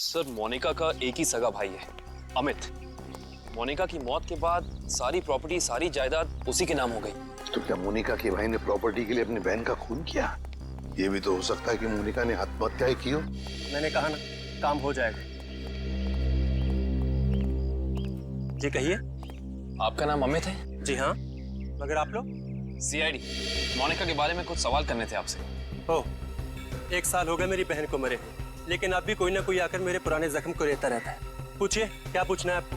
Sir Monika का एक ही सगा भाई है, अमित। मोनिका की मौत के बाद सारी प्रॉपर्टी, सारी जायदाद उसी के नाम हो गई। तो क्या मोनिका के भाई ने प्रॉपर्टी के लिए अपनी बहन का खून किया? ये भी तो हो सकता है कि मोनिका ने आत्महत्या ही की हो। मैंने कहा ना, काम हो जाएगा। जी कहिए। आपका नाम अमित है? जी हाँ, मगर आप लोग? सीआईडी। मोनिका के बारे में कुछ सवाल करने थे आपसे। ओह, 1 साल हो गया मेरी बहन को मरे, लेकिन अब भी कोई ना कोई आकर मेरे पुराने जख्म को रहता रहता है। पूछिए, क्या पूछना है आपको?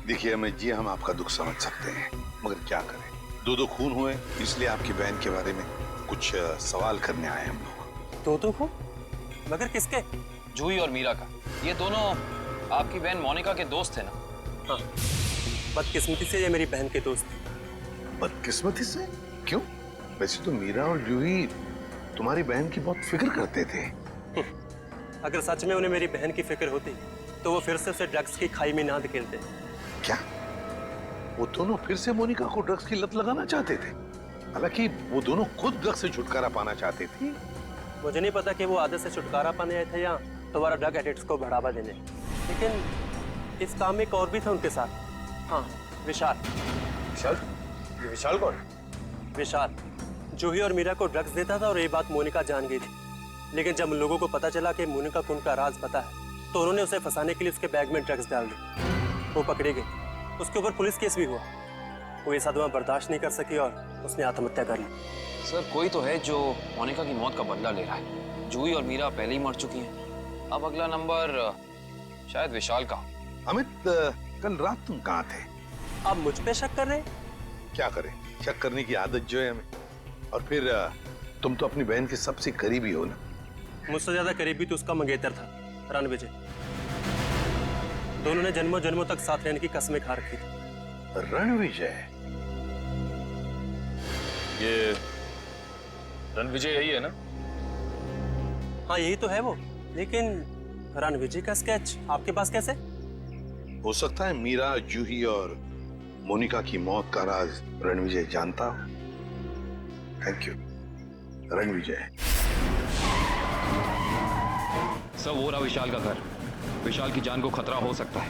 देखिए अमित जी, हम आपका दुख समझ सकते हैं, मगर क्या करें, दो खून हुए, इसलिए आपकी बहन के बारे में कुछ सवाल करने आए हम लोग। दो खून? मगर किसके? जूही और मीरा का। ये दोनों आपकी बहन मोनिका के दोस्त थे ना? हाँ, बदकिस्मती से ये मेरी बहन के दोस्त थे। बदकिस्मती से? क्यों? वैसे तो मीरा और जूही तुम्हारी बहन की बहुत फिक्र करते थे। अगर सच में उन्हें मेरी बहन की फिक्र होती तो वो फिर से उसे ड्रग्स की खाई में ना धकेलते। क्या वो दोनों फिर से मोनिका को ड्रग्स की लत लगाना चाहते थे? हालांकि वो दोनों खुद ड्रग्स से छुटकारा पाना चाहते थे। मुझे नहीं पता कि वो आदत से छुटकारा पाने आए थे या दोबारा ड्रग एडिक्ट्स को बढ़ावा देने, लेकिन इस काम में एक और भी था उनके साथ। हाँ, विशाल। विशाल? ये विशाल कौन? विशाल जूही और मीरा को ड्रग्स देता था और ये बात मोनिका जान गई थी। लेकिन जब उन लोगों को पता चला कि मोनिका को उनका राज पता है, तो उन्होंने उसे फंसाने के लिए उसके बैग में ड्रग्स डाल दी। वो पकड़ी गई, उसके ऊपर पुलिस केस भी हुआ। वो ये सदमा बर्दाश्त नहीं कर सकी और उसने आत्महत्या कर ली। सर कोई तो है जो मोनिका की मौत का बदला ले रहा है। जूही और मीरा पहले ही मर चुकी हैं। अब अगला नंबर शायद विशाल का। अमित, कल रात तुम कहाँ थे? आप मुझ पे शक कर रहे हैं? क्या करें, शक करने की आदत जो है हमें। और फिर तुम तो अपनी बहन के सबसे करीबी हो ना। मुझसे ज्यादा करीबी तो उसका मंगेतर था, रणविजय। दोनों ने जन्मों जन्मों तक साथ रहने की कसमें खा रखी थी। रणविजय? ये रणविजय यही है ना? हाँ यही तो है वो, लेकिन रणविजय का स्केच आपके पास कैसे? हो सकता है मीरा, जूही और मोनिका की मौत का राज रणविजय जानता हो। Thank you Ranvijay. सर वो रहा विशाल का घर। विशाल की जान को खतरा हो सकता है।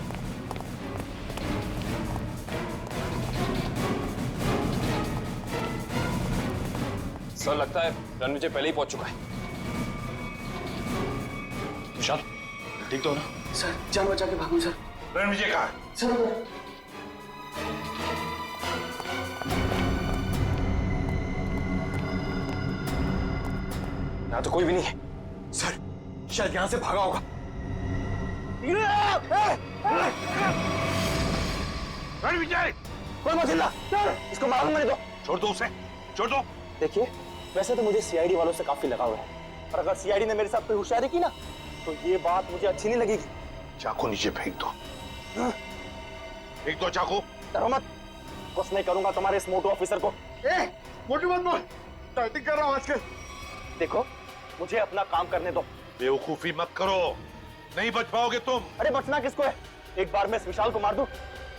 सर लगता है रणविजय पहले ही पहुंच चुका है। विशाल ठीक तो हो ना? सर जान बचा के भागो सर। रणविजय कहाँ है? सर यहाँ तो कोई भी नहीं है। सर शायद यहाँ से भागा होगा। रणविजय! कोई मत चिल्ला सर, इसको मारूंगा नहीं तो। छोड़ दो उसे, छोड़ दो। देखिए, वैसे तो मुझे सीआईडी वालों से काफी लगाव है, पर अगर सीआईडी ने मेरे साथ कोई होशियारी की ना, तो ये बात मुझे अच्छी नहीं लगेगी। चाकू नीचे फेंक दो। फेंक दो चाकू। डरो मत, कुछ नहीं करूंगा तुम्हारे इस मोटू ऑफिसर को। मोटी मत बोल, टाइटिंग कर रहा हूं आजकल। देखो, मुझे अपना काम करने दो। बेवकूफी मत करो, नहीं बच पाओगे तुम। अरे बचना किसको है? एक बार मैं इस विशाल को मार दूं,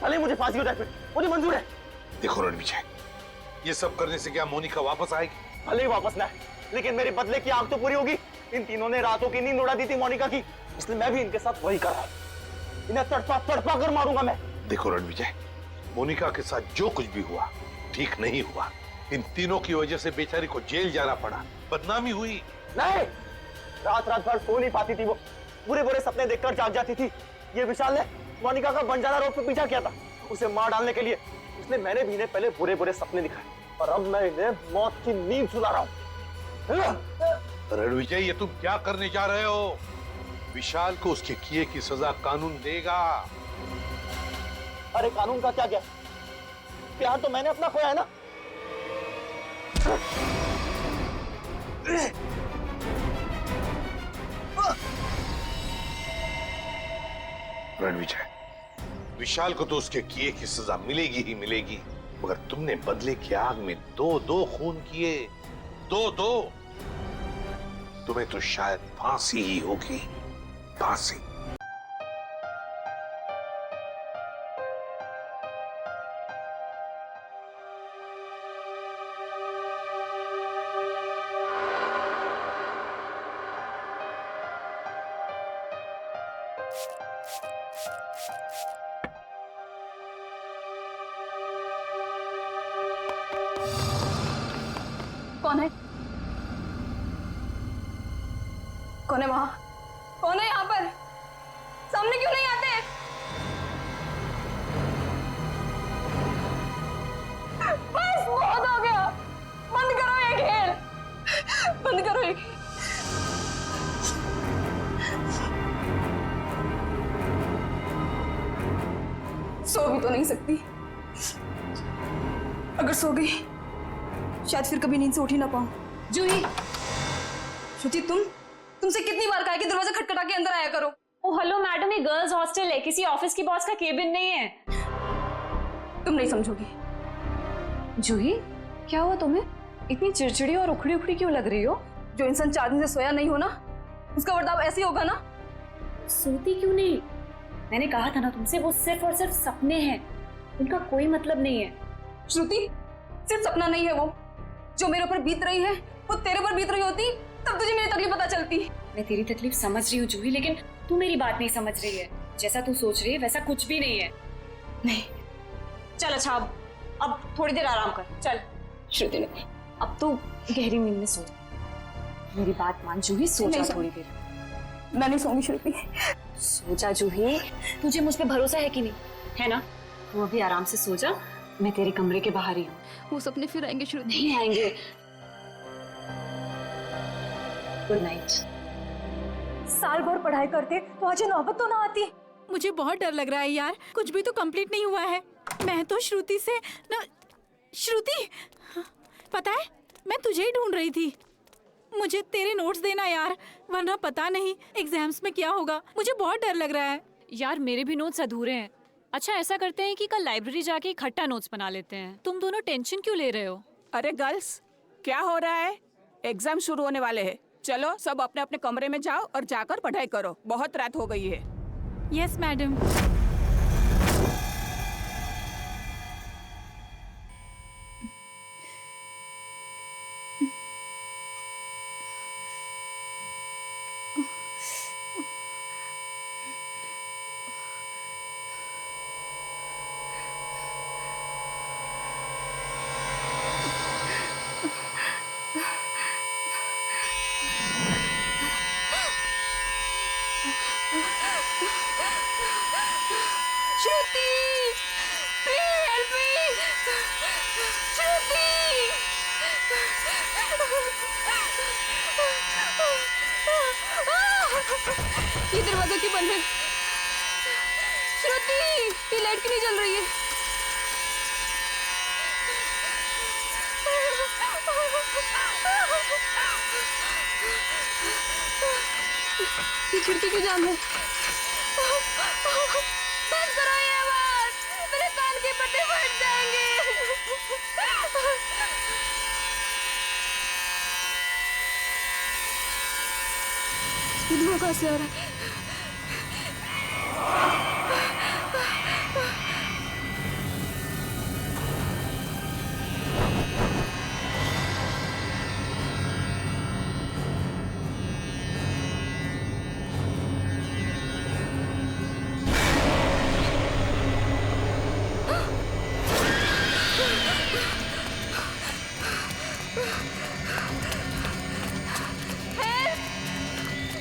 भले मुझे फांसी हो जाए, फिर मुझे मंजूर है। देखो रणविजय, ये सब करने से क्या मोनिका वापस आएगी? भले ही वापस ना आए, लेकिन मेरे बदले की आग तो पूरी होगी। इन तीनों ने रातों की नींद उड़ा दी थी मोनिका की, इसलिए मैं भी इनके साथ वही कर रहा हूं। इन्हें तड़पा तड़पा कर मारूंगा मैं। देखो रणविजय, मोनिका के साथ जो कुछ भी हुआ ठीक नहीं हुआ। इन तीनों की वजह से बेचारी को जेल जाना पड़ा, बदनामी हुई। नहीं, रात रात भर सो नहीं पाती थी वो, बुरे बुरे सपने देखकर जाग जाती थी। ये विशाल ने मोनिका का बंजारा रोड पे पीछा किया था, उसे मार डालने के लिए। इसलिए मैंने भी इन्हें पहले बुरे बुरे सपने दिखाए, और अब मैं इन्हें मौत की नींद सुला रहा हूं। रणविजय, ये तुम क्या करने जा रहे हो? विशाल को उसके किए की सजा कानून देगा। अरे कानून का क्या? प्यार तो मैंने अपना खोया है ना। रणविजय, विशाल को तो उसके किए की सजा मिलेगी ही मिलेगी, मगर तुमने बदले की आग में दो खून किए। दो। तुम्हें तो शायद फांसी ही होगी, फांसी। कौन है? कौन है वहां? कौन है यहाँ पर? सामने क्यों नहीं आते? बस बहुत हो गया, बंद करो ये खेल, बंद करो ये खेल। सो भी तो नहीं सकती, अगर सो गई शायद फिर कभी नींद से उठ ही ना पाऊं। जूही, श्रुति तुमसे कितनी बार कहा कि दरवाजा खटखटा के अंदर आया करो। ओ हेलो मैडम, ये गर्ल्स हॉस्टल है, किसी ऑफिस की बॉस का केबिन नहीं है। तुम नहीं समझोगी। जूही, क्या हुआ तुम्हें? इतनी चिड़चिड़ी और उखड़ी उखड़ी क्यों लग रही हो? जो इंसान 4 दिन से सोया नहीं हो ना, उसका बर्ताव ऐसे ही होगा ना। सोती क्यों नहीं? मैंने कहा था ना तुमसे, वो सिर्फ और सिर्फ सपने हैं, उनका कोई मतलब नहीं है। श्रुति, सिर्फ सपना नहीं है वो, जो मेरे ऊपर बीत रही है वो तेरे पर बीत रही होती तब तुझे मेरी तकलीफ पता चलती। मैं तेरी तकलीफ समझ रही हूँ जूही, लेकिन तू मेरी बात नहीं समझ रही है। जैसा तू सोच रही है वैसा कुछ भी नहीं है। नहीं, चल अच्छा अब थोड़ी देर आराम कर, चल। श्रुति ने अब तो गहरी नींद में सो जा। मेरी बात मान जूही, सो जा थोड़ी देर। मैं नहीं सोऊंगी श्रुति। सो जा जूही, तुझे मुझ पे भरोसा है कि नहीं, है ना? तू अभी आराम से सो जा, मैं तेरे कमरे के बाहर ही हूँ। वो सपने फिर आएंगे श्रुति। नहीं आएंगे। Good night. साल भर पढ़ाई करते तो आज ये नौबत तो ना आती। मुझे बहुत डर लग रहा है यार, कुछ भी तो कंप्लीट नहीं हुआ है। मैं तो श्रुति से ना, श्रुति पता है मैं तुझे ही ढूंढ रही थी। मुझे तेरे नोट्स देना यार, वरना पता नहीं एग्जाम्स में क्या होगा। मुझे बहुत डर लग रहा है यार, मेरे भी नोट्स अधूरे हैं। अच्छा ऐसा करते हैं कि कल लाइब्रेरी जाके इकट्ठा नोट्स बना लेते हैं। तुम दोनों टेंशन क्यों ले रहे हो? अरे गर्ल्स, क्या हो रहा है? एग्जाम शुरू होने वाले हैं। चलो सब अपने अपने कमरे में जाओ और जाकर पढ़ाई करो, बहुत रात हो गई है। Yes madam. ये दरवाजा क्यों बंद है? श्रुति, ये लाइट क्यों नहीं जल रही है? ये खिड़की क्यों जाम है? बंद करो ये आवाज, मेरे कान के पट्टे फट जाएंगे। ये धुआं कहाँ से आ रहा है?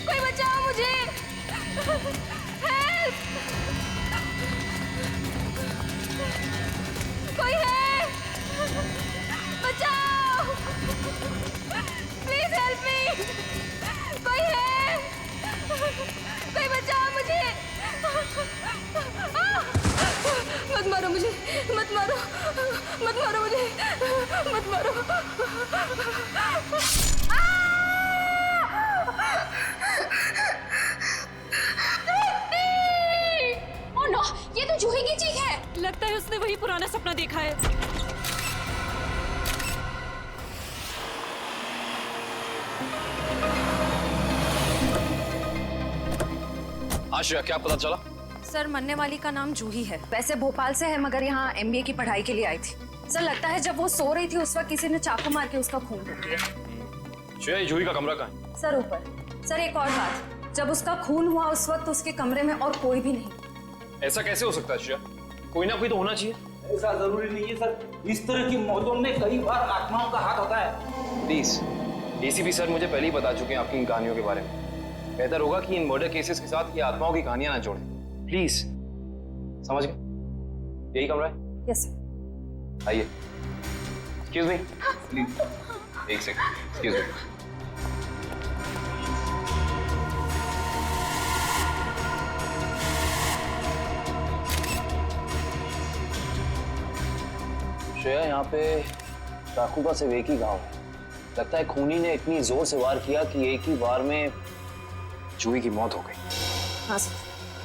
कोई बचाओ मुझे! हेल्प! कोई है? बचाओ! Please help me! कोई है? कोई बचाओ मुझे! मत मारो मुझे! मत मारो! मत मारो मुझे! मत मारो! ओह नो, ये तो जूही की चीख है। लगता है उसने वही पुराना सपना देखा है। आश्रया, क्या पता चला? सर, मरने वाली का नाम जूही है। वैसे भोपाल से है, मगर यहाँ MBA की पढ़ाई के लिए आई थी। सर, लगता है जब वो सो रही थी उस वक्त किसी ने चाकू मार के उसका खून कर दिया। श्रेया, जूही का कमरा कहाँ है? सर ऊपर। सर एक और बात, जब उसका खून हुआ उस वक्त उसके कमरे में और कोई भी नहीं। ऐसा कैसे हो सकता है श्रेया? कोई ना कोई तो होना चाहिए। ऐसा जरूरी नहीं है सर, इस तरह की मौतों में कई बार आत्माओं का हाथ होता है। प्लीज, एसीपी सर मुझे पहले ही बता चुके हैं आपकी इन कहानियों के बारे में। बेहतर होगा कि इन मर्डर केसेस के साथ ये आत्माओं की कहानियां ना जोड़ें। प्लीज, समझ गए? यही कमरा है? Yes sir. आइए। एक्सक्यूज मी, प्लीज एक सेकंड, एक्सक्यूज मी। श्रेया, यहाँ पे चाकू का सिर्फ एक ही घाव है। लगता है खूनी ने इतनी जोर से वार किया कि एक ही वार में जूही की मौत हो गई। हाँ सर,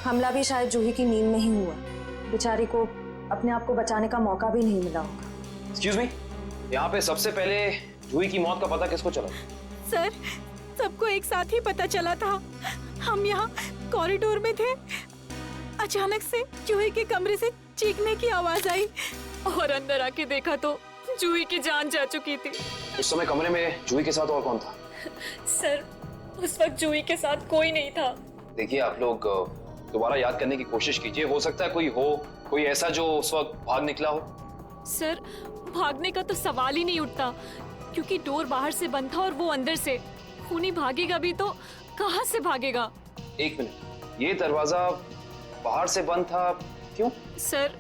हमला भी शायद जूही की नींद में ही हुआ। बेचारी को अपने आप को बचाने का मौका भी नहीं मिला होगा। एक्सक्यूज मी, यहाँ पे सबसे पहले जूही की मौत का पता किसको चला? सर, सबको एक साथ ही पता चला था। हम यहाँ कॉरिडोर में थे, अचानक से जूही के कमरे से चीखने की आवाज आई और अंदर आके देखा तो जूही की जान जा चुकी थी। उस समय कमरे में जूही के साथ और कौन था? सर, उस वक्त जूही के साथ कोई नहीं था। देखिए, आप लोग दोबारा याद करने की कोशिश कीजिए। हो सकता है कोई ऐसा जो उस वक्त भाग निकला हो। सर, भागने का तो सवाल ही नहीं उठता, क्योंकि डोर बाहर से बंद था और वो अंदर से। खूनी भागेगा भी तो कहाँ से भागेगा? एक मिनट, ये दरवाजा बाहर से बंद था, क्यों? सर,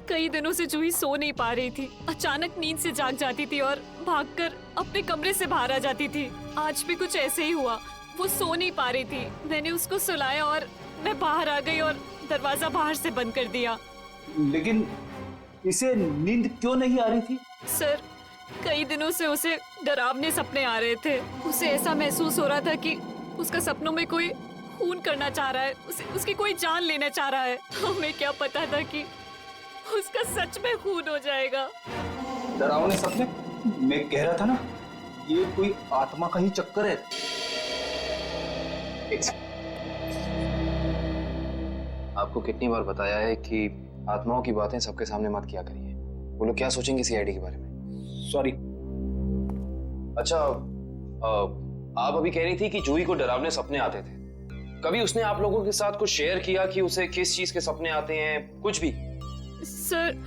कई दिनों से जूही सो नहीं पा रही थी। अचानक नींद से जाग जाती थी और भागकर अपने कमरे से बाहर आ जाती थी। आज भी कुछ ऐसे ही हुआ। वो सो नहीं पा रही थी, मैंने उसको सुलाया और मैं बाहर आ गई और दरवाजा बाहर से बंद कर दिया। लेकिन इसे नींद क्यों नहीं आ रही थी? सर, कई दिनों से उसे डरावने सपने आ रहे थे। उसे ऐसा महसूस हो रहा था कि उसका सपनों में कोई खून करना चाह रहा है, उसकी कोई जान लेना चाह रहा है। हमें क्या पता था कि उसका सच में खून हो जाएगा। डरावने सपने? मैं कह रहा था ना, ये कोई आत्मा का ही चक्कर है। आपको कितनी बार बताया है कि आत्माओं की बातें सबके सामने मत किया करिए। वो लोग क्या सोचेंगे सीआईडी के बारे में? सॉरी। अच्छा, आप अभी कह रही थी कि जूही को डरावने सपने आते थे। कभी उसने आप लोगों के साथ कुछ शेयर किया कि उसे किस चीज के सपने आते हैं? कुछ भी? सर,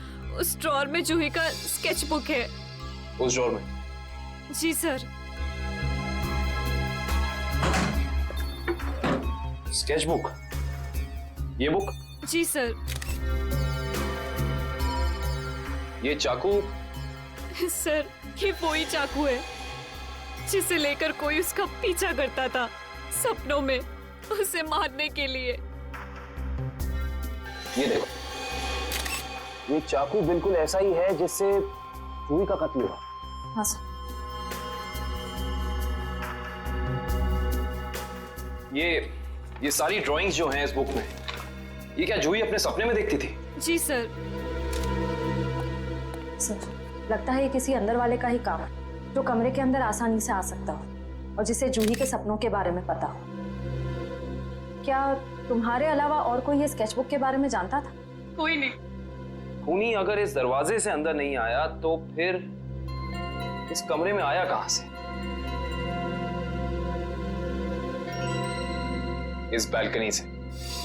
उस ड्रॉर में जूही का स्केच बुक है। उस ड्रॉर में? जी सर। Sketch book? ये बुक? जी सर। ये चाकू? सर, ये वही चाकू है जिसे लेकर कोई उसका पीछा करता था सपनों में, उसे मारने के लिए। ये देखो, ये चाकू बिल्कुल ऐसा ही है जिससे जूही का कत्ल हुआ। हाँ सर। ये सारी ड्राइंग्स जो हैं इस बुक में, ये क्या जूही अपने सपने में देखती थी? जी सर। सर, लगता है ये किसी अंदर वाले का ही काम है, जो कमरे के अंदर आसानी से आ सकता हो और जिसे जूही के सपनों के बारे में पता हो। क्या तुम्हारे अलावा और कोई ये स्केचबुक के बारे में जानता था? कोई नहीं। खूनी अगर इस दरवाजे से अंदर नहीं आया तो फिर इस कमरे में आया कहां से? इस बालकनी से।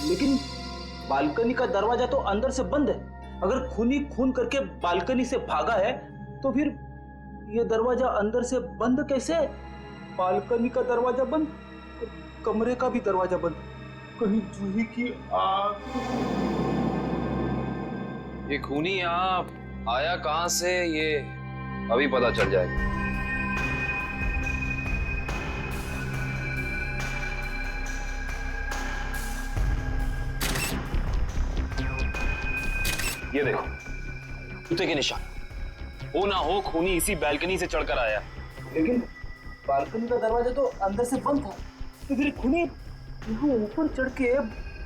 लेकिन बालकनी का दरवाजा तो अंदर से बंद है। अगर खूनी खून करके बालकनी से भागा है तो फिर ये दरवाजा अंदर से बंद कैसे? बालकनी का दरवाजा बंद, कमरे का भी दरवाजा बंद। कहीं जूही की आग? ये खूनी यहाँ आया कहां से, ये अभी पता चल जाएगा। ये देखो, जूते के निशान। हो ना हो खूनी इसी बालकनी से चढ़कर आया। लेकिन बालकनी का दरवाजा तो अंदर से बंद था, तो फिर खूनी यहाँ ऊपर चढ़ के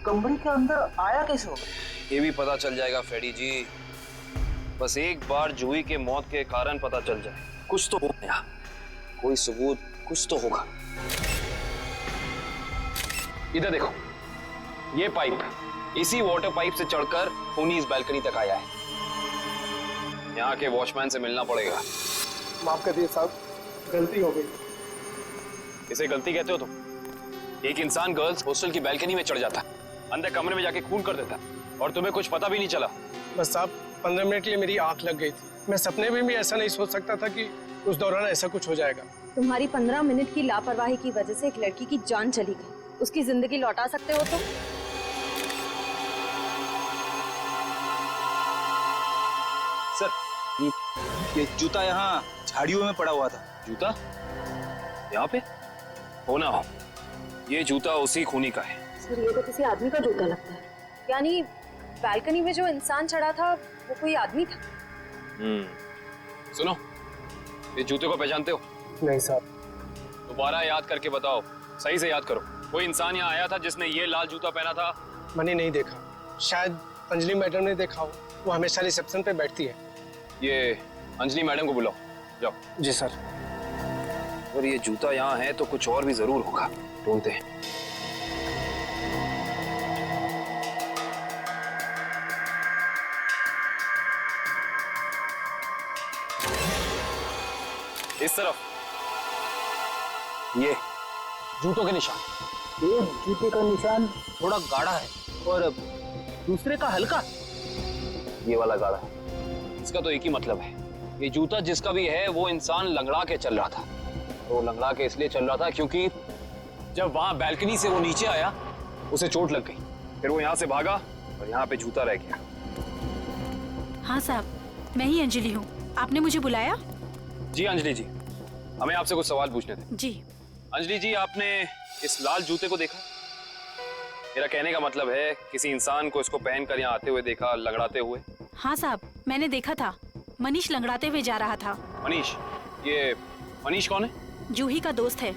कमरे के अंदर आया कैसे होगा? ये भी पता चल जाएगा फ्रेडी जी। बस एक बार जूही के मौत के कारण पता चल जाए, कुछ तो हो गया, कोई सबूत कुछ तो होगा। इधर देखो, ये पाइप, इसी वाटर पाइप से चढ़कर खूनी इस बालकनी तक आया है। यहाँ के वॉचमैन से मिलना पड़ेगा। माफ कर दिए साहब, गलती हो गई। इसे गलती कहते हो तुम? एक इंसान गर्ल्स हॉस्टल की बैल्कनी में चढ़ जाता, अंदर कमरे में जाके खून कर देता, और तुम्हें कुछ पता भी नहीं चला। बस साहब 15 मिनट के लिए मेरी आंख लग गई थी। मैं सपने में भी ऐसा नहीं सोच सकता था कि उस दौरान ऐसा कुछ हो जाएगा। तुम्हारी 15 मिनट की लापरवाही की वजह से एक लड़की की जान चली गई, उसकी जिंदगी लौटा सकते हो तुम? सर ये जूता यहाँ झाड़ियों में पड़ा हुआ था। जूता यहाँ पे? हो ना हो, ये जूता उसी खूनी का है। सर ये तो किसी आदमी का जूता लगता है। यानी बालकनी में जो इंसान चढ़ा था वो कोई आदमी था? सुनो, ये जूते को पहचानते हो? नहीं साहब। दोबारा याद करके बताओ, सही से याद करो। कोई इंसान यहाँ आया था जिसने ये लाल जूता पहना था? मैंने नहीं देखा, शायद अंजलि मैडम ने देखा हो, वो हमेशा रिसेप्शन पे बैठती है। ये अंजलि मैडम को बुलाओ, जाओ। जी सर। अगर ये जूता यहाँ है तो कुछ और भी जरूर होगा, ढूंढते हैं। इस तरफ ये जूतों के निशान। एक जूते का निशान थोड़ा गाढ़ा है और दूसरे का हल्का। ये वाला गाढ़ा है। इसका तो एक ही मतलब है, ये जूता जिसका भी है वो इंसान लंगड़ा के चल रहा था। तो लंगड़ा के इसलिए चल रहा था क्योंकि जब वहां बैल्कनी से वो नीचे आया उसे चोट लग गई, फिर वो यहाँ से भागा और यहाँ पे जूता रह गया। हाँ साहब, मैं ही अंजलि हूँ, आपने मुझे बुलाया? जी अंजलि जी, हमें आपसे कुछ सवाल पूछने थे। जी। अंजलि जी, आपने इस लाल जूते को देखा? मेरा कहने का मतलब है किसी इंसान को इसको पहनकर यहाँ आते हुए देखा, लंगड़ाते हुए? हाँ साहब, मैंने देखा था, मनीष लंगड़ाते हुए जा रहा था। मनीष? ये मनीष कौन है? जूही का दोस्त है।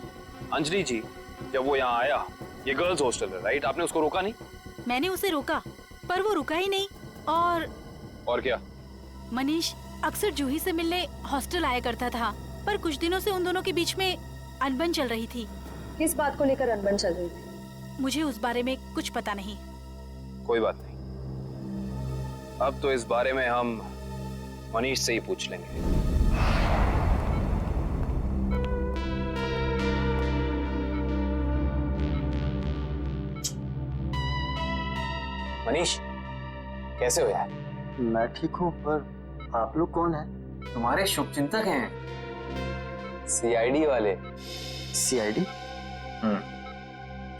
अंजलि जी, जब वो यहाँ आया, ये गर्ल्स हॉस्टल है राइट, आपने उसको रोका नहीं? मैंने उसे रोका पर वो रुका ही नहीं। और क्या? मनीष अक्सर जूही से मिलने हॉस्टल आया करता था, पर कुछ दिनों से उन दोनों के बीच में अनबन चल रही थी। किस बात को लेकर अनबन चल रही थी? मुझे उस बारे में कुछ पता नहीं। कोई बात नहीं, अब तो इस बारे में हम मनीष से ही पूछ लेंगे। मनीष, कैसे हो यार? मैं ठीक हूँ, पर आप लोग कौन हैं? तुम्हारे शुभचिंतक हैं, सीआईडी वाले। सीआईडी?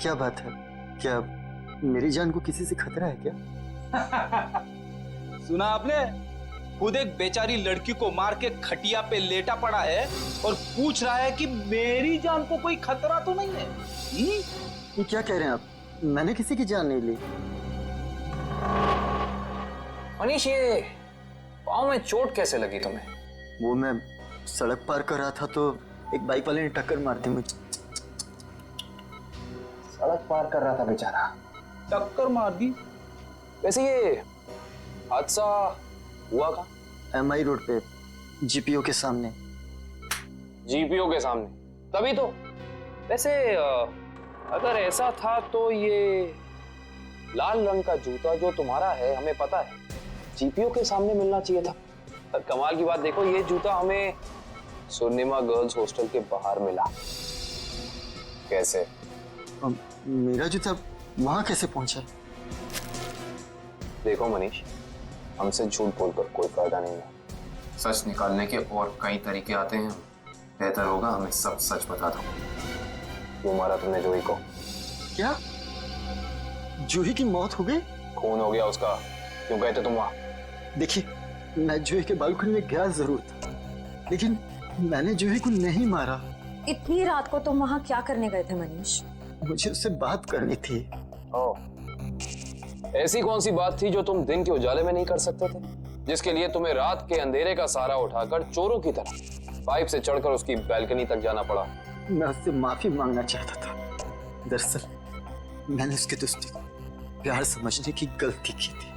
क्या बात है? क्या मेरी जान को किसी से खतरा है क्या? सुना आपने? खुद एक बेचारी लड़की को मार के खटिया पे लेटा पड़ा है और पूछ रहा है कि मेरी जान को कोई खतरा तो नहीं है। ये क्या कह रहे हैं आप? मैंने किसी की जान नहीं ली। मनीष, ये पाँव में चोट कैसे लगी तुम्हें? वो मैं सड़क पार कर रहा था तो एक बाइक वाले ने टक्कर मार दी मुझे। सड़क पार कर रहा था बेचारा, टक्कर मार दी? वैसे ये हादसा हुआ कहाँ? एमआई रोड पे, जीपीओ के सामने। जीपीओ के सामने? तभी तो। वैसे अगर ऐसा था तो ये लाल रंग का जूता जो तुम्हारा है, हमें पता है जीपीओ के सामने मिलना चाहिए था। पर कमाल की बात देखो, ये जूता हमें सुर्णिमा गर्ल्स हॉस्टल के बाहर मिला। कैसे? मेरा जूता वहां कैसे पहुंचा? देखो मनीष, हमसे झूठ बोलकर कोई फायदा नहीं है। सच निकालने के और कई तरीके आते हैं, बेहतर होगा हमें सब सच बता दो। क्यों मारा तुमने जूही को? क्या जूही की मौत हो गई? खून हो गया उसका, क्यों गए थे तुम वहां? देखिए, मैं जूही के बालकनी में गया जरूर था, लेकिन मैंने जूही को नहीं मारा। इतनी रात को तुम वहाँ क्या करने गए थे मनीष? मुझे उससे बात करनी थी। ऐसी कौन सी बात थी जो तुम दिन के उजाले में नहीं कर सकते थे, जिसके लिए तुम्हें रात के अंधेरे का सहारा उठाकर चोरों की तरह पाइप से चढ़कर उसकी बैल्कनी तक जाना पड़ा? मैं उससे माफी मांगना चाहता था। दरअसल मैंने उसके दोस्ती को प्यार समझने की गलती की थी,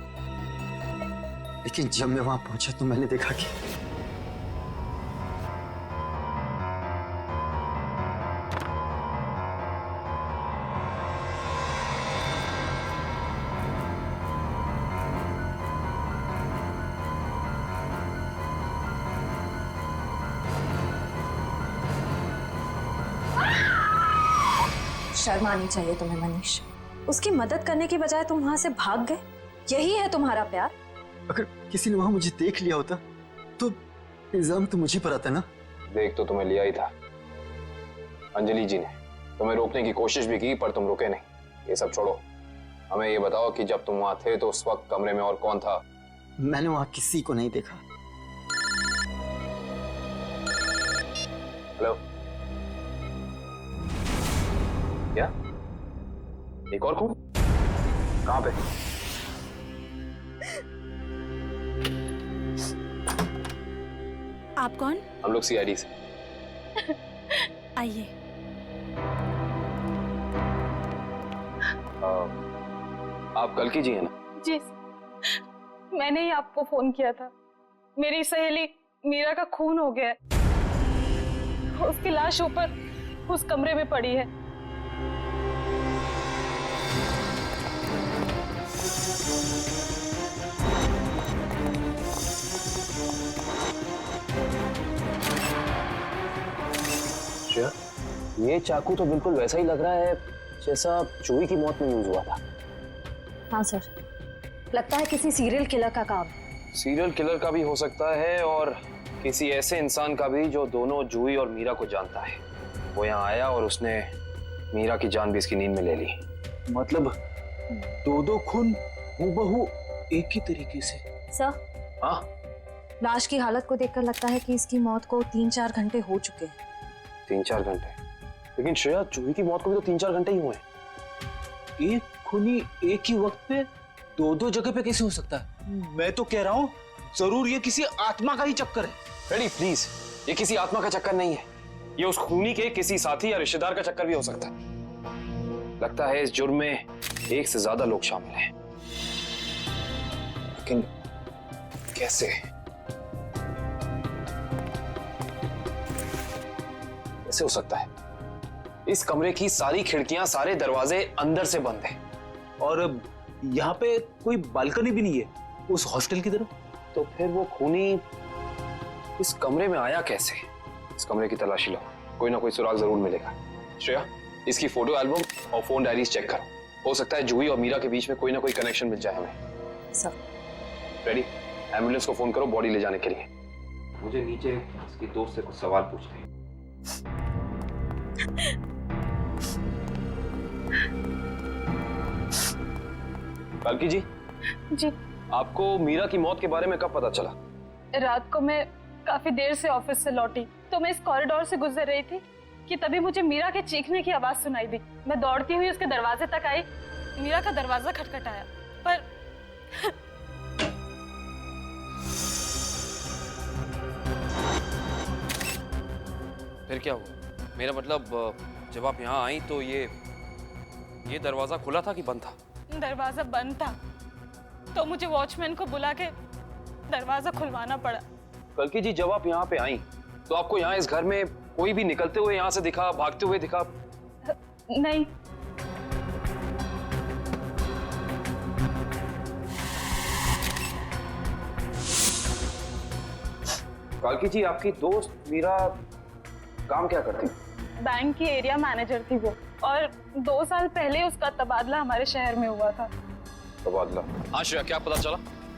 लेकिन जब मैं वहां पहुंचा तो मैंने देखा कि शर्म आनी चाहिए तुम्हें मनीष। उसकी मदद करने की बजाय तुम वहां से भाग गए। यही है तुम्हारा प्यार? अगर किसी ने वहां मुझे देख लिया होता तो इल्जाम तो मुझे पर आता ना। देख तो तुम्हें लिया ही था। अंजलि जी ने तुम्हें रोकने की कोशिश भी की पर तुम रुके नहीं। ये सब छोड़ो, हमें ये बताओ कि जब तुम वहां थे तो उस वक्त कमरे में और कौन था? मैंने वहां किसी को नहीं देखा। हेलो, क्या? एक और कौन? कहां पे? आप कौन? हम लोग सीआईडी से। आइए। आप कल्कि जी हैं ना? जी, मैंने ही आपको फोन किया था। मेरी सहेली मीरा का खून हो गया है। उसकी लाश ऊपर उस कमरे में पड़ी है। ये चाकू तो बिल्कुल वैसा ही लग रहा है जैसा जूही की मौत में यूज हुआ था। हाँ सर, लगता है किसी सीरियल किलर का काम। सीरियल किलर का भी हो सकता है और किसी ऐसे इंसान का भी जो दोनों जूही और मीरा को जानता है। वो यहाँ आया और उसने मीरा की जान भी इसकी नींद में ले ली। मतलब दो खून हूबहू एक ही तरीके से। सर, हाँ, लाश की हालत को देखकर लगता है कि इसकी मौत को 3-4 घंटे हो चुके हैं। 3-4 घंटे? लेकिन श्रेया, जूही की मौत को भी तो 3-4 घंटे ही हुए हैं। एक खूनी एक ही वक्त पे दो जगह पे कैसे हो सकता है? मैं तो कह रहा हूँ जरूर ये किसी आत्मा का ही चक्कर है। रेडी प्लीज, ये किसी आत्मा का चक्कर नहीं है। ये उस खूनी के किसी साथी या रिश्तेदार का चक्कर भी हो सकता है। लगता है इस जुर्म में एक से ज्यादा लोग शामिल हैं। लेकिन कैसे? कैसे हो सकता है? इस कमरे की सारी खिड़कियां, सारे दरवाजे अंदर से बंद हैं। और यहाँ पे कोई बालकनी भी नहीं है उस हॉस्टल की तरफ। तो फिर वो खूनी इस कमरे में आया कैसे? इस कमरे की तलाशी लो, कोई ना कोई सुराग जरूर मिलेगा। श्रेया, इसकी फोटो एल्बम और फोन डायरीज चेक करो। हो सकता है जूही और मीरा के बीच में कोई ना कोई कनेक्शन मिल जाए हमें। Sir, ready? एम्बुलेंस को फोन करो बॉडी ले जाने के लिए। मुझे नीचे इसकी दोस्त से कुछ सवाल पूछने हैं। कल्कि जी, जी, आपको मीरा की मौत के बारे में कब पता चला? रात को मैं काफी देर से ऑफिस से लौटी तो मैं इस कॉरिडोर से गुजर रही थी कि तभी मुझे मीरा के चीखने की आवाज सुनाई दी। मैं दौड़ती हुई उसके दरवाजे तक आई। मीरा का दरवाजा खटखटाया पर फिर क्या हुआ? मेरा मतलब जब आप यहाँ आई तो ये दरवाजा खुला था कि बंद था? दरवाजा बंद था तो मुझे वॉचमैन को बुला के दरवाजा खुलवाना पड़ा। कल्कि जी, जब आप यहाँ पे आई तो आपको यहाँ इस घर में कोई भी निकलते हुए यहाँ से दिखा, भागते हुए दिखा? नहीं। कल्कि जी, आपकी दोस्त मीरा काम क्या करती? बैंक की एरिया मैनेजर थी वो, और 2 साल पहले उसका तबादला हमारे शहर में हुआ था। तबादला? हाँ श्रेया, क्या पता चला?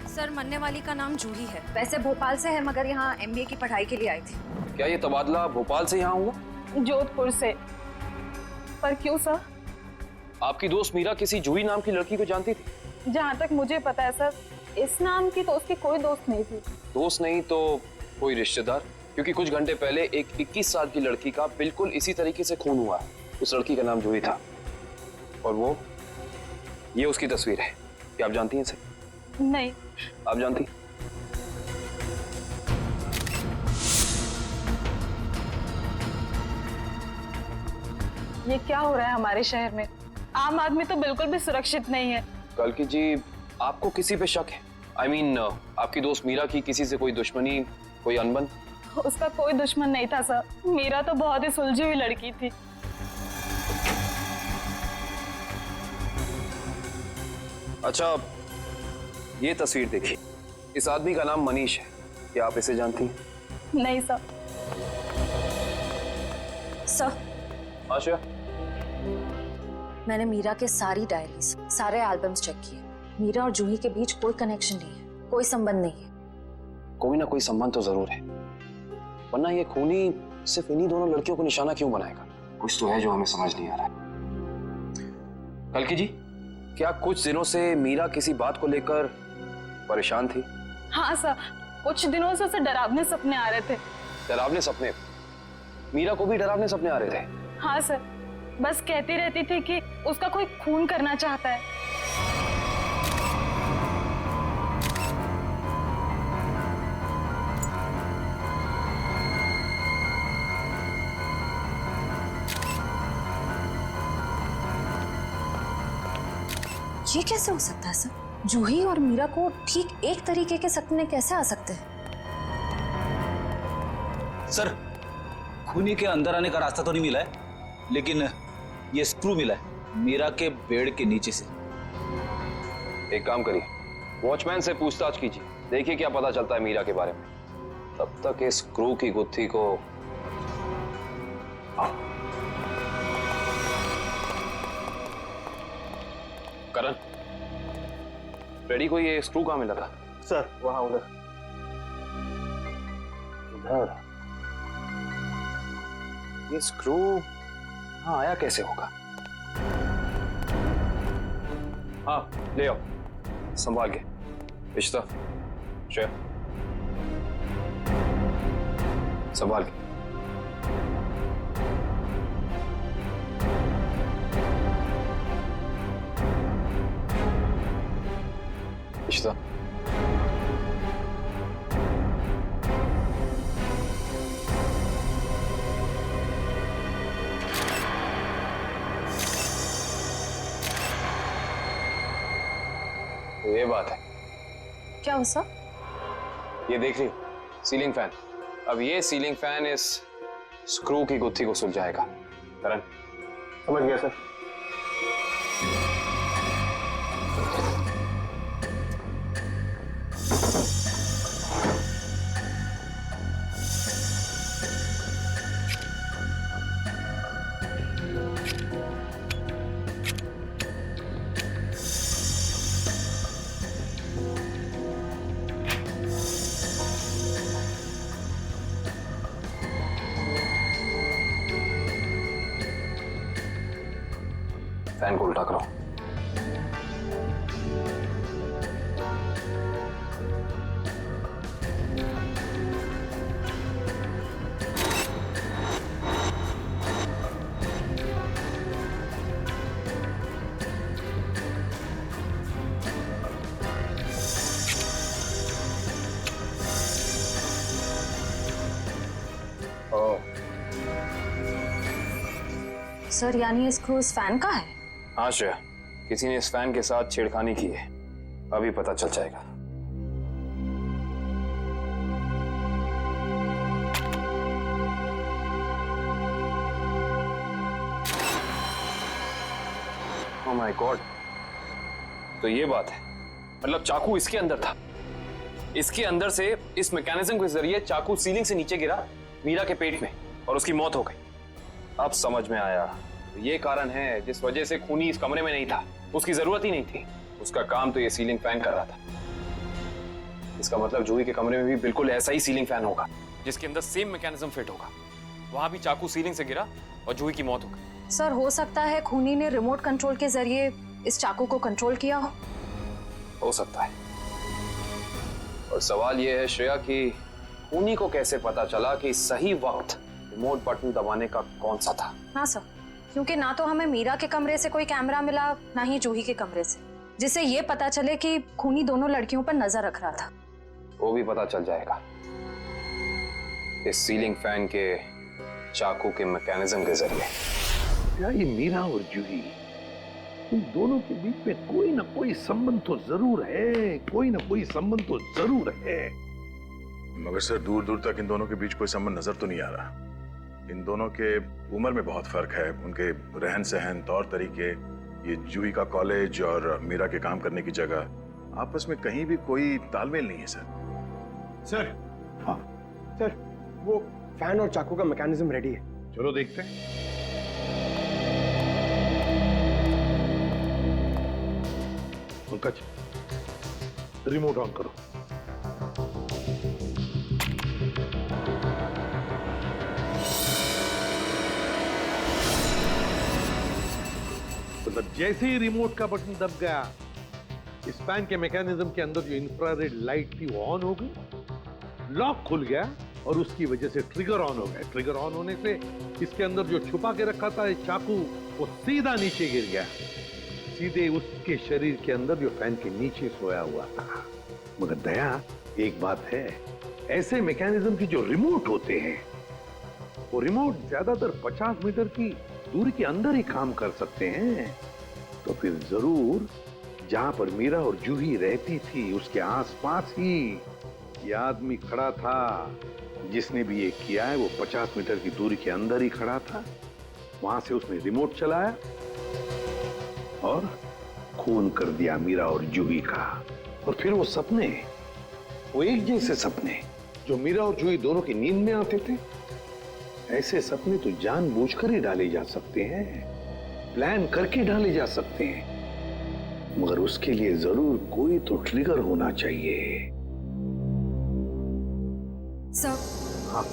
सर, मरने वाली का नाम जूही है। वैसे भोपाल से है मगर यहाँ MBA की पढ़ाई के लिए आई थी। क्या ये तबादला भोपाल से यहाँ हुआ? जोधपुर से। पर क्यों सर? आपकी दोस्त मीरा किसी जूही नाम की लड़की को जानती थी? जहाँ तक मुझे पता है सर, इस नाम की तो उसकी कोई दोस्त नहीं थी। दोस्त नहीं तो कोई रिश्तेदार? क्योंकि कुछ घंटे पहले एक 21 साल की लड़की का बिल्कुल इसी तरीके से खून हुआ है। उस लड़की का नाम जूही था और ये उसकी तस्वीर है। क्या आप जानती हैं इसे? नहीं। आप जानती? ये क्या हो रहा है हमारे शहर में? आम आदमी तो बिल्कुल भी सुरक्षित नहीं है। कल्कि जी, आपको किसी पे शक है? I mean, आपकी दोस्त मीरा की किसी से कोई दुश्मनी, कोई अनबन? उसका कोई दुश्मन नहीं था सर। मीरा तो बहुत ही सुलझी हुई लड़की थी। अच्छा, ये तस्वीर देखिए। इस आदमी का नाम मनीष है। क्या आप इसे जानती हैं? नहीं सर। सर, आशा, मैंने मीरा के सारी डायरीज, सारे एल्बम्स चेक किए। मीरा और जूही के बीच कोई कनेक्शन नहीं है, कोई संबंध नहीं है। कोई ना कोई संबंध तो जरूर है, वरना ये खूनी सिर्फ इन्हीं दोनों लड़कियों को निशाना क्यों बनाएगा? कुछ तो है जो हमें समझ नहीं आ रहा है। कल्कि जी, क्या कुछ दिनों से मीरा किसी बात को लेकर परेशान थी? हाँ सर, कुछ दिनों से उसे डरावने सपने आ रहे थे। डरावने सपने? मीरा को भी डरावने सपने आ रहे थे? हाँ सर, बस कहती रहती थी कि उसका कोई खून करना चाहता है। ये कैसे हो सकता है सर? जूही और मीरा को ठीक एक तरीके के सपने कैसे आ सकते हैं? सर, खूनी के अंदर आने का रास्ता तो नहीं मिला है, लेकिन ये स्क्रू मिला है मीरा के बेड के नीचे से। एक काम करिए, वॉचमैन से पूछताछ कीजिए, देखिए क्या पता चलता है मीरा के बारे में। तब तक इस स्क्रू की गुत्थी को करण, रेडी को ये स्क्रू कहाँ मिला था? सर वहां उधर। इधर? ये स्क्रू हाँ आया कैसे होगा? हाँ ले आओ, संभाल के। इश्ता, श्रेया, संभाल के। इश्ता, ये बात है। क्या हो सर? ये देख रही हो, सीलिंग फैन। अब ये सीलिंग फैन इस स्क्रू की गुत्थी को सुलझाएगा। करण, समझ गया सर। फैन को उल्टा करो। सर यानी ये स्क्रू इस फैन का है? हाँ श्रेया, किसी ने इस फैन के साथ छेड़खानी की है, अभी पता चल जाएगा। ओह माय गॉड, तो ये बात है, मतलब चाकू इसके अंदर था। इसके अंदर से इस मैकेनिज्म के जरिए चाकू सीलिंग से नीचे गिरा मीरा के पेट में और उसकी मौत हो गई। अब समझ में आया, ये कारण है जिस वजह से खूनी इस कमरे में नहीं था। उसकी जरूरत ही नहीं थी, उसका काम तो ये सीलिंग फैन कर रहा था। इसका मतलब जूही के कमरे में भी बिल्कुल ऐसा ही सीलिंग फैन होगा जिसके अंदर सेम मैकेनिज्म फिट होगा। वहां भी चाकू सीलिंग से गिरा और जूही की मौत हो गई। सर हो सकता है खूनी ने रिमोट कंट्रोल के जरिए इस चाकू को कंट्रोल किया हो सकता है। और सवाल यह है श्रेया कि खूनी को कैसे पता चला कि सही वक्त रिमोट बटन दबाने का कौन सा था? हाँ सर, क्योंकि ना तो हमें मीरा के कमरे से कोई कैमरा मिला, ना ही जूही के कमरे से, जिससे ये पता चले कि खूनी दोनों लड़कियों पर नजर रख रहा था। वो भी पता चल जाएगा इस सीलिंग फैन के चाकू के मैकेनिज्म के जरिए। क्या ये मीरा और जूही, इन दोनों के बीच में कोई ना कोई संबंध तो जरूर है, कोई ना कोई संबंध तो जरूर है। मगर सर दूर दूर तक इन दोनों के बीच कोई संबंध नजर तो नहीं आ रहा। इन दोनों के उम्र में बहुत फर्क है, उनके रहन सहन, तौर तरीके, ये जूही का कॉलेज और मीरा के काम करने की जगह, आपस में कहीं भी कोई तालमेल नहीं है सर। हाँ सर, वो फैन और चाकू का मैकेनिज्म रेडी है। चलो देखते हैं। पंकज, रिमोट ऑन करो। मतलब जैसे ही रिमोट का बटन दब गया, इस फैन के मैकेनिज्म के अंदर जो इंफ्रारेड लाइट थी वो ऑन हो गई, लॉक खुल गया और उसकी वजह से ट्रिगर ऑन हो गया। ट्रिगर ऑन होने से इसके अंदर जो छुपा के रखा था चाकू, वो सीधा नीचे गिर गया, सीधे उसके शरीर के अंदर जो फैन के नीचे सोया हुआ था। मगर दया, एक बात है, ऐसे मैकेनिज्म की जो रिमोट होते हैं, वो रिमोट ज्यादातर 50 मीटर की दूरी के अंदर ही काम कर सकते हैं। तो फिर जरूर जहां पर मीरा और जूही रहती थी उसके आसपास ही ये आदमी खड़ा था। जिसने भी ये किया है वो 50 मीटर की दूरी के अंदर ही खड़ा था। वहां से उसने रिमोट चलाया और खून कर दिया मीरा और जूही का। और फिर वो सपने, वो एक जैसे सपने जो मीरा और जूही दोनों की नींद में आते थे, ऐसे सपने तो जानबूझकर ही डाले जा सकते हैं, प्लान करके डाले जा सकते हैं, मगर उसके लिए जरूर कोई तो ट्रिगर होना चाहिए। सर, हाँ,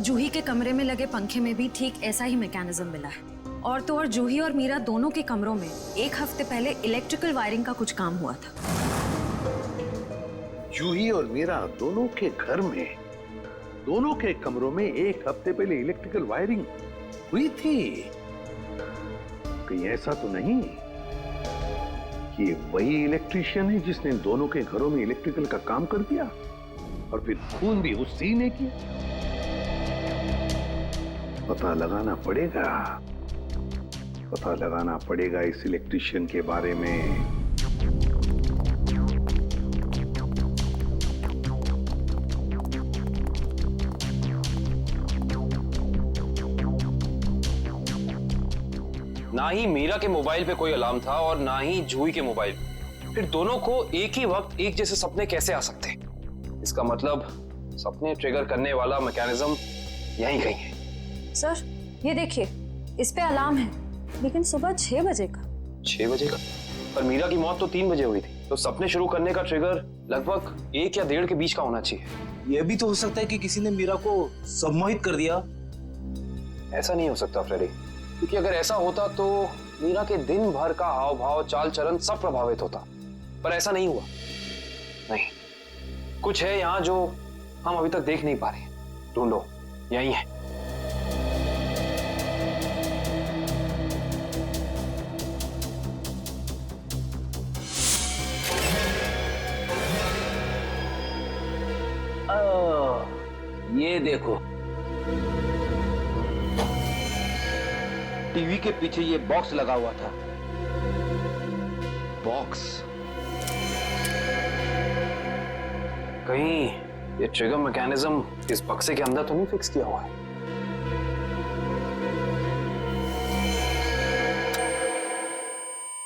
जूही के कमरे में लगे पंखे में भी ठीक ऐसा ही मैकेनिज्म मिला है। और तो और जूही और मीरा दोनों के कमरों में एक हफ्ते पहले इलेक्ट्रिकल वायरिंग का कुछ काम हुआ था। जूही और मीरा दोनों के घर में, दोनों के कमरों में एक हफ्ते पहले इलेक्ट्रिकल वायरिंग हुई थी। कहीं ऐसा तो नहीं कि ये वही इलेक्ट्रीशियन है जिसने दोनों के घरों में इलेक्ट्रिकल का काम कर दिया और फिर खून भी उसी ने किया? पता लगाना पड़ेगा, पता लगाना पड़ेगा इस इलेक्ट्रीशियन के बारे में। ना ही मीरा के मोबाइल पे कोई अलार्म था और ना ही जूही के मोबाइल पे। फिर दोनों को एक ही वक्त एक जैसे सपने कैसे आ सकते हैं? इसका मतलब सपने ट्रिगर करने वाला मैकेनिज्म यहीं कहीं है। सर, ये देखिए, इस पे अलार्म है, लेकिन सुबह 6 बजे का। 6 बजे का? पर मीरा की मौत तो 3 बजे हुई थी, तो सपने शुरू करने का ट्रिगर लगभग 1 या 1.5 के बीच का होना चाहिए। यह भी तो हो सकता है कि किसी ने मीरा को सम्मोहित कर दिया। ऐसा नहीं हो सकता फ्रेडी, क्योंकि अगर ऐसा होता तो मीरा के दिन भर का हाव भाव, चाल चलन सब प्रभावित होता। पर ऐसा नहीं हुआ। नहीं, कुछ है यहाँ जो हम अभी तक देख नहीं पा रहे। ढूंढो, यही है। ये देखो, टीवी के पीछे ये बॉक्स लगा हुआ था। बॉक्स? कहीं ये ट्रिगर मैकेनिज्म इस बक्से के अंदर तो नहीं फिक्स किया हुआ है?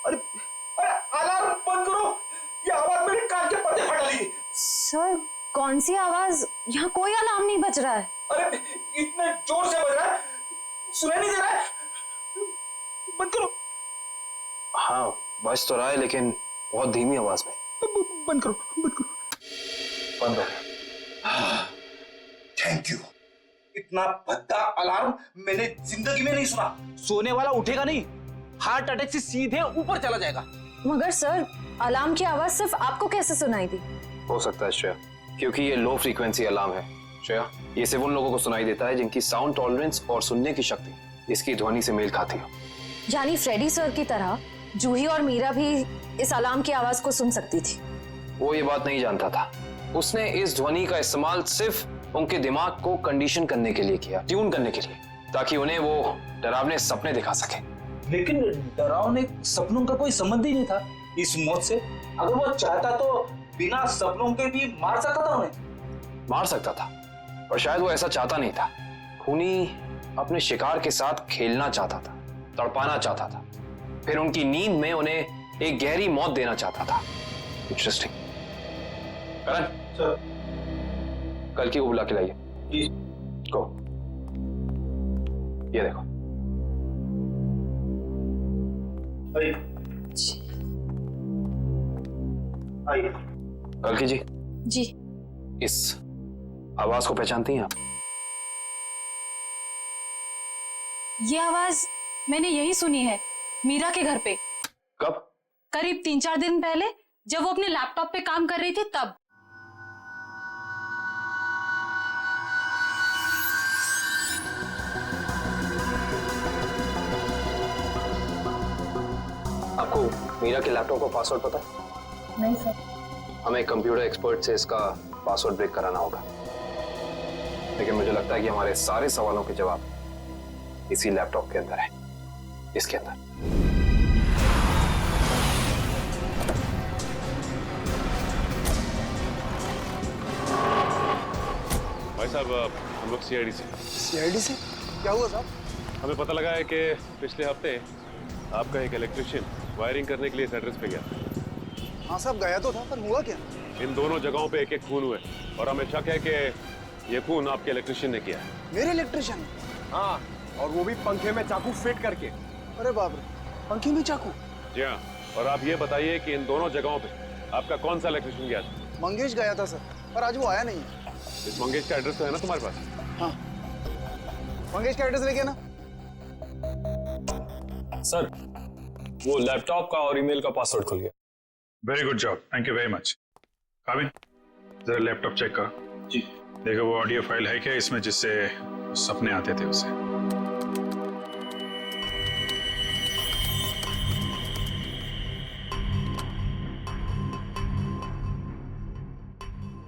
अरे अलार्म बंद करो, ये आवाज मेरे कान के पर्दे फटा ली। सर, कौन सी आवाज? यहाँ कोई अलार्म नहीं बज रहा है। अरे इतने जोर से बज रहा है, सुनाई नहीं दे रहा है। बंद करो। हाँ, बज तो रहा है, लेकिन बहुत धीमी आवाज में। बंद करो, बंद करो। बंद हो गया। Thank you. इतना भद्दा अलार्म मैंने जिंदगी में नहीं सुना। सोने वाला उठेगा नहीं, हार्ट अटैक से सीधे ऊपर चला जाएगा। मगर सर, अलार्म की आवाज सिर्फ आपको कैसे सुनाई दी? हो सकता है श्रेया, क्योंकि ये लो फ्रीक्वेंसी अलार्म है। श्रेया, ये सिर्फ उन लोगों को सुनाई देता है जिनकी साउंड टॉलरेंस और सुनने की शक्ति इसकी ध्वनि से मेल खाती हो। यानी फ्रेडी सर की तरह जूही और मीरा भी इस अलार्म की आवाज को सुन सकती थी। वो ये बात नहीं जानता था। उसने इस ध्वनि का इस्तेमाल सिर्फ उनके दिमाग को कंडीशन करने के लिए किया, ट्यून करने के लिए, ताकि उन्हें वो डरावने सपने दिखा सके। लेकिन डरावने सपनों का कोई संबंध ही नहीं था इस मौत से। अगर वो चाहता तो बिना सपनों के भी मार सकता था उन्हें। मार सकता था, पर शायद वो ऐसा चाहता नहीं था। खूनी अपने शिकार के साथ खेलना चाहता था, तड़पाना चाहता था, फिर उनकी नींद में उन्हें एक गहरी मौत देना चाहता था। इंटरेस्टिंग। करण, सर, कल की को बुला के लाइए। जी। को ये देखो। आइए। कल्कि जी, जी। इस आवाज को पहचानती हैं आप? ये आवाज मैंने यही सुनी है, मीरा के घर पे। कब? करीब 3-4 दिन पहले, जब वो अपने लैपटॉप पे काम कर रही थी तब। आपको मीरा के लैपटॉप का पासवर्ड पता है? नहीं सर। हमें कंप्यूटर एक्सपर्ट से इसका पासवर्ड ब्रेक कराना होगा, लेकिन मुझे लगता है कि हमारे सारे सवालों के जवाब इसी लैपटॉप के अंदर है, इसके अंदर। भाई साहब, हम लोग सीआईडी से। सीआईडी से? क्या हुआ साहब? हमें पता लगा है कि पिछले हफ्ते आपका एक इलेक्ट्रिशियन वायरिंग करने के लिए इस एड्रेस पे गया। हाँ साहब, गया तो था, पर हुआ क्या? इन दोनों जगहों पे एक खून हुए और हमें शक है कि ये खून आपके इलेक्ट्रिशियन ने किया है। मेरे इलेक्ट्रिशियन? हाँ, और वो भी पंखे में चाकू फिट करके। अरे बाप रे, पंखे में चाकू? जी हाँ, और आप ये बताइए कि इन दोनों जगहों पे आपका कौन सा इलेक्ट्रिशियन गया था? मंगेश गया था सर, पर आज वो आया नहीं है। इस मंगेश का एड्रेस तो है ना तुम्हारे पास? हाँ, मंगेश का एड्रेस लेके ना। सर, वो लैपटॉप का और ईमेल का पासवर्ड खुल गया। Very good job, thank you very much. काबिन, जरा लैपटॉप चेक करो। जी। देखो वो ऑडियो फाइल है क्या इसमें, जिससे सपने आते थे उसे?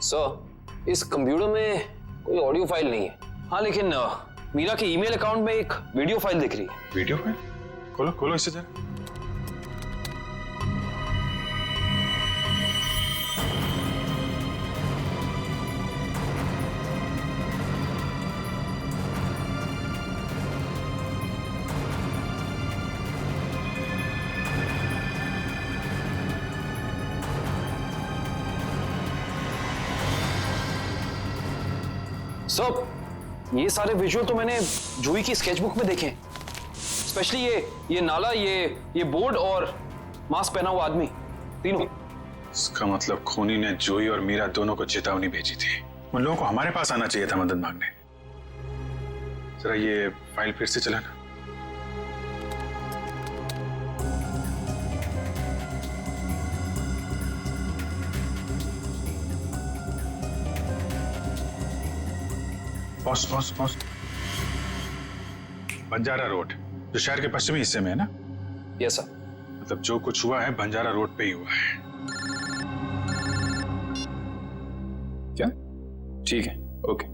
सर, इस कंप्यूटर में कोई ऑडियो फाइल नहीं है। हाँ, लेकिन मीरा के ईमेल अकाउंट में एक वीडियो फाइल दिख रही है। Video file? खोलो खोलो इसे जरा। सर, ये सारे विजुअल तो मैंने जूही की स्केचबुक में देखे, स्पेशली ये नाला, ये बोर्ड और मास्क पहना हुआ आदमी, तीनों। इसका मतलब खूनी ने जूही और मीरा दोनों को चेतावनी भेजी थी। उन लोगों को हमारे पास आना चाहिए था मदद मांगने। जरा ये फाइल फिर से चलाना। पॉज। बंजारा रोड, जो शहर के पश्चिमी हिस्से में है ना? Yes sir. मतलब जो कुछ हुआ है बंजारा रोड पे ही हुआ है। क्या? ठीक है, ओके।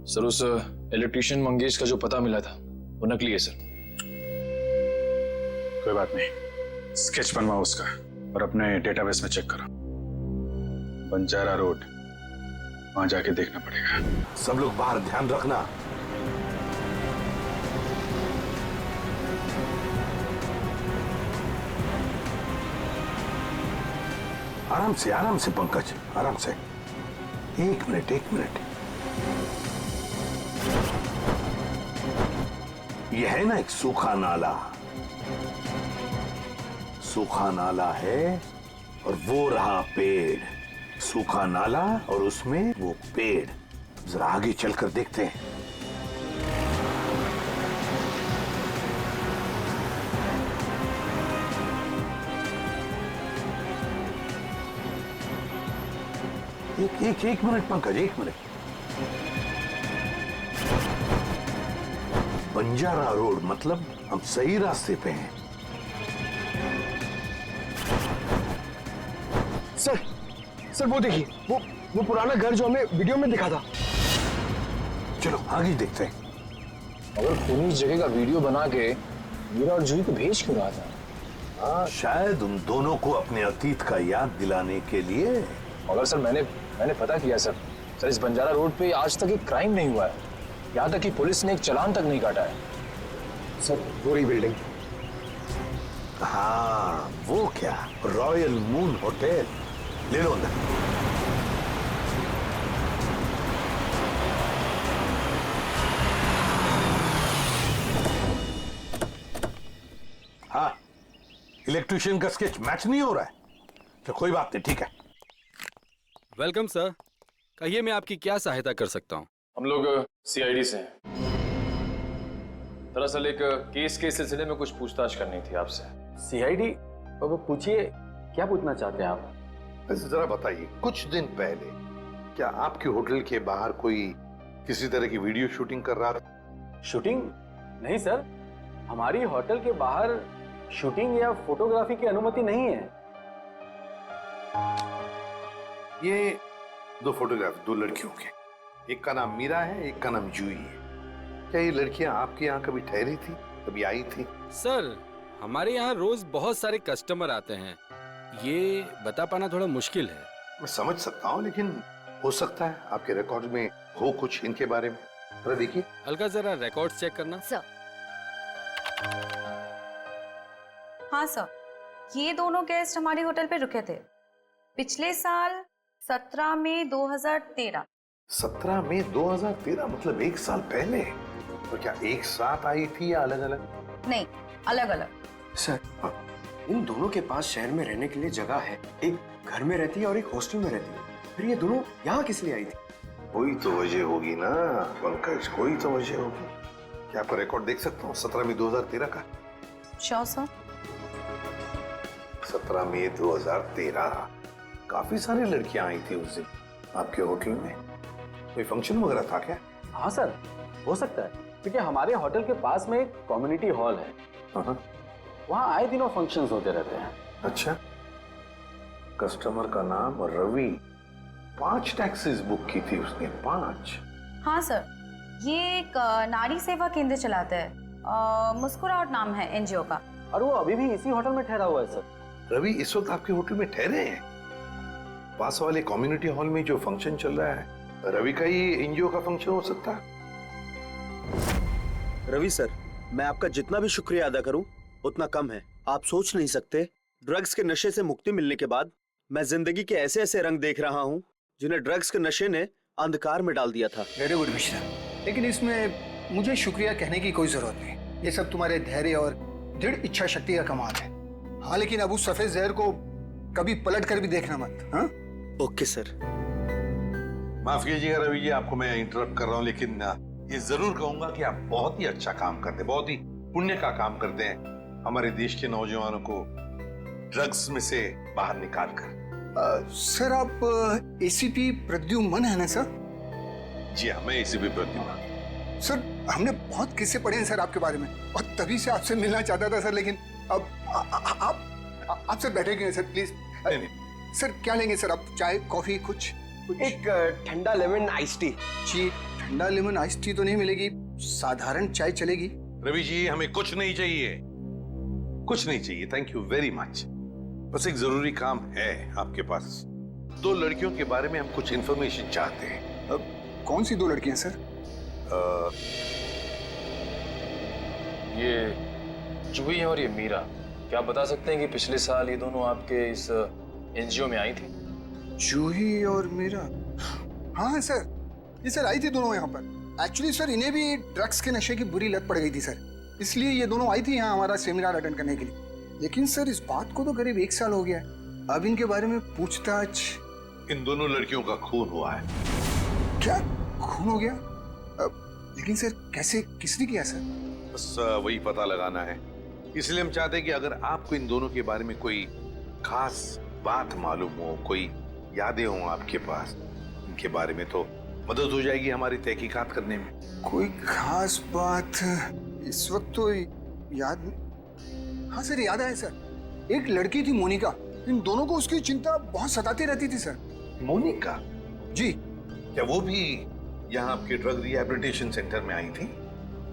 सर, उस इलेक्ट्रिशियन मंगेश का जो पता मिला था वो नकली है सर। कोई बात नहीं, स्केच बनवाओ उसका और अपने डेटाबेस में चेक करो। बंजारा रोड, वहां जाके देखना पड़ेगा। सब लोग बाहर ध्यान रखना। आराम से पंकज, आराम से। एक मिनट। यह है ना एक सूखा नाला है और वो रहा पेड़। सूखा नाला और उसमें वो पेड़। जरा आगे चलकर देखते हैं। एक मिनट पंकज, एक मिनट। बंजारा रोड मतलब हम सही रास्ते पे हैं। सर वो देखिए, वो पुराना घर जो हमें वीडियो में दिखा था। चलो आगे देखते हैं। अगर खूनी इस जगह का वीडियो बना के मीरा और जूही को भेज क्यों रहा था? हाँ, शायद उन दोनों को अपने अतीत का याद दिलाने के लिए। मगर सर, मैंने पता किया सर, इस बंजारा रोड पे आज तक एक क्राइम नहीं हुआ है। यहाँ तक कि पुलिस ने एक चालान तक नहीं काटा है। सर, पूरी बिल्डिंग। हाँ, वो क्या, रॉयल मून होटल। ले लो अंदर। हाँ, इलेक्ट्रिशियन का स्केच मैच नहीं हो रहा है। तो कोई बात नहीं, ठीक है। वेलकम सर, कहिए मैं आपकी क्या सहायता कर सकता हूँ? हम लोग सीआईडी से हैं। दरअसल एक केस के सिलसिले में कुछ पूछताछ करनी थी आपसे। सीआईडी? अब पूछिए, क्या पूछना चाहते हैं आप? जरा बताइए, कुछ दिन पहले क्या आपके होटल के बाहर कोई किसी तरह की वीडियो शूटिंग कर रहा था? शूटिंग? नहीं सर, हमारी होटल के बाहर शूटिंग या फोटोग्राफी की अनुमति नहीं है। ये दो फोटोग्राफ दो लड़कियों के, एक का नाम मीरा है, एक का नाम जूही है। क्या ये लड़कियां आपके यहाँ कभी ठहरी थी, कभी आई थी? सर, हमारे यहाँ रोज बहुत सारे कस्टमर आते हैं, ये बता पाना थोड़ा मुश्किल है। मैं समझ सकता हूँ, लेकिन हो सकता है आपके रिकॉर्ड में हो कुछ इनके बारे में। जरा देखिए। अलका, जरा रिकॉर्ड्स चेक करना। सर। हाँ सर, ये दोनों गेस्ट हमारे होटल पे रुके थे पिछले साल 17 मई 2013। 17 मई 2013, मतलब एक साल पहले। तो क्या एक साथ आई थी या अलग अलग? नहीं, अलग अलग। सर, इन दोनों के पास शहर में रहने के लिए जगह है, एक घर में रहती है और एक हॉस्टल में रहती है, फिर ये दोनों यहाँ किस लिए आई थी? कोई तो वजह होगी ना पंकज, कोई तो वजह होगी। क्या आपका रिकॉर्ड देख सकता हूँ 17 मई 2013 का? Sure sir. 17 मई 2013, काफी सारी लड़कियां आई थी उस दिन आपके होटल में। कोई फंक्शन वगैरह था क्या? हाँ सर, हो सकता है, क्योंकि हमारे होटल के पास में एक कम्युनिटी हॉल है, वहाँ आए दिनों फंक्शंस होते रहते हैं। अच्छा, कस्टमर का नाम रवि, 5 टैक्सीज बुक की थी उसने, 5। हाँ सर, ये एक नारी सेवा केंद्र चलाता है, मुस्कुराहट नाम है एनजीओ का। और वो अभी भी इसी होटल में ठहरा हुआ है सर। रवि इस वक्त आपके होटल में ठहरे हैं? पास वाले कम्युनिटी हॉल में जो फंक्शन चल रहा है, रवि का ही एनजीओ का फंक्शन हो सकता है। रवि सर, मैं आपका जितना भी शुक्रिया अदा करूं उतना कम है। आप सोच नहीं सकते, ड्रग्स के नशे से मुक्ति मिलने के बाद मैं जिंदगी के ऐसे ऐसे रंग देख रहा हूं जिन्हें ड्रग्स के नशे ने अंधकार में डाल दिया था। वेरी गुड मिश्रा, लेकिन इसमें मुझे शुक्रिया कहने की कोई जरूरत नहीं। ये सब तुम्हारे धैर्य और दृढ़ इच्छा शक्ति का कमाल है। हाँ, लेकिन अब उस सफेद जहर को कभी पलट कर भी देखना मत। हाँ? Okay sir. माफ कीजिएगा रवि जी, आपको मैं इंटरप्ट कर रहा हूँ, लेकिन ये जरूर कहूंगा कि आप बहुत ही अच्छा काम करते हैं, बहुत ही पुण्य का काम करते हैं हमारे देश के नौजवानों को ड्रग्स में से बाहर निकाल कर। सर, आप एसीपी प्रद्युमन है ना सर? जी हाँ, मैं एसीपी प्रद्युमन। सर, हमने बहुत किस्से पढ़े हैं सर आपके बारे में, और तभी से आपसे मिलना चाहता था सर, लेकिन अब आप सर बैठे क्यों हैं सर, प्लीज? सर, क्या लेंगे सर आप? चाय, कॉफी, कुछ? एक ठंडा लेमन आइस टी। जी, ठंडा लेमन आइस टी तो नहीं मिलेगी, साधारण चाय चलेगी। रवि जी, हमें कुछ नहीं चाहिए, कुछ नहीं चाहिए, थैंक यू वेरी मच। बस एक जरूरी काम है आपके पास। 2 लड़कियों के बारे में हम कुछ इंफॉर्मेशन चाहते हैं। कौन सी 2 लड़कियां सर? ये जूही और ये मीरा, क्या आप बता सकते हैं कि पिछले साल ये दोनों आपके इस एनजीओ में आई थी? जूही और मीरा? हाँ सर, ये सर आई थी दोनों यहाँ पर। एक्चुअली सर, इन्हें भी ड्रग्स के नशे की बुरी लत पड़ गई थी सर, इसलिए ये दोनों आई थी यहाँ हमारा सेमिनार अटेंड करने के लिए। लेकिन सर, इस बात को तो करीब 1 साल हो गया है। अब इनके बारे में पूछताछ। इन दोनों लड़कियों का खून हुआ है। क्या खून हो गया? लेकिन सर, कैसे, किसने किया सर? बस वही पता लगाना है, इसलिए हम चाहते हैं कि अगर आपको इन दोनों के बारे में कोई खास बात मालूम हो, कोई यादें हो आपके पास इनके बारे में, तो मदद हो जाएगी हमारी तहकीकात करने में। कोई खास बात इस वक्त तो याद। हाँ सर, याद आया सर, एक लड़की थी मोनिका, इन दोनों को उसकी चिंता बहुत सताती रहती थी सर। मोनिका? जी। क्या वो भी यहाँ आपके ड्रग रिहैबिलिटेशन सेंटर में आई थी?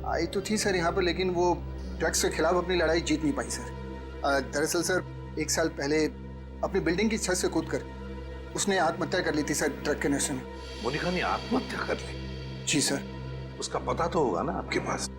आई तो थी सर यहाँ पर, लेकिन वो ड्रग्स के खिलाफ अपनी लड़ाई जीत नहीं पाई सर। दरअसल सर, 1 साल पहले अपनी बिल्डिंग की छत से कूदकर उसने आत्महत्या कर ली थी सर, ड्रग के नशे में। मोनिका ने आत्महत्या कर ली? जी सर। उसका पता तो होगा ना आपके पास?